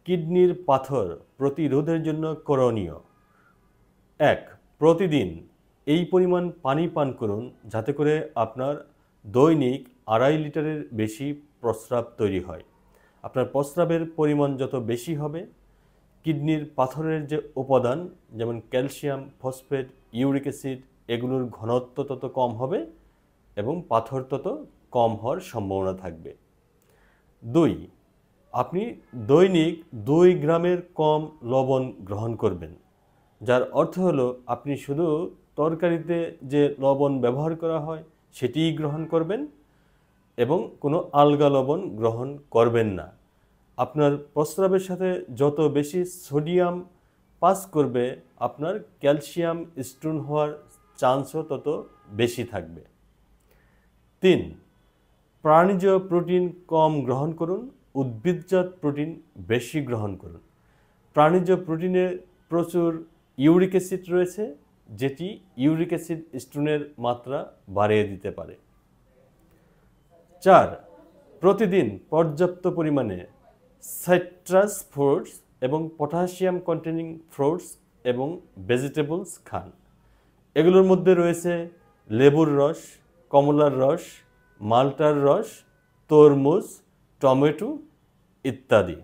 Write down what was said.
কিডনির পাথর প্রতিরোধের জন্য করণীয়। 1. প্রতিদিন এই পরিমাণ পানি পান করুন যাতে করে আপনার দৈনিক 2.5 লিটারের বেশি প্রস্রাব তৈরি হয়। আপনার প্রস্রাবের পরিমাণ যত বেশি হবে, কিডনির পাথরের যে উপাদান যেমন ক্যালসিয়াম, ফসফেট, ইউরিক অ্যাসিড এগুলোর ঘনত্ব তত কম হবে এবং পাথর তত কম হওয়ার সম্ভাবনা থাকবে। 2. আপনি দৈনিক 2 গ্রামের কম লবণ গ্রহণ করবেন, যার অর্থ হলো আপনি শুধু তরকারিতে যে লবণ ব্যবহার করা হয় সেটিই গ্রহণ করবেন এবং কোনো আলগা লবণ গ্রহণ করবেন না। আপনার প্রস্রাবের সাথে যত বেশি সোডিয়াম পাস করবে, আপনার ক্যালসিয়াম স্টোন হওয়ার চান্সও তত বেশি থাকবে। 3. প্রাণীজ প্রোটিন কম গ্রহণ করুন, উদ্ভিদজাত প্রোটিন বেশি গ্রহণ করুন। প্রাণীজ প্রোটিনে প্রচুর ইউরিক অ্যাসিড রয়েছে, যেটি ইউরিক অ্যাসিড স্টোনের মাত্রা বাড়িয়ে দিতে পারে। 4. প্রতিদিন পর্যাপ্ত পরিমাণে সাইট্রাস ফ্রুটস এবং পটাশিয়াম কন্টেনিং ফ্রুটস এবং ভেজিটেবলস খান। এগুলোর মধ্যে রয়েছে লেবুর রস, কমলার রস, মাল্টার রস, তরমুজ, টমেটো ইত্যাদি।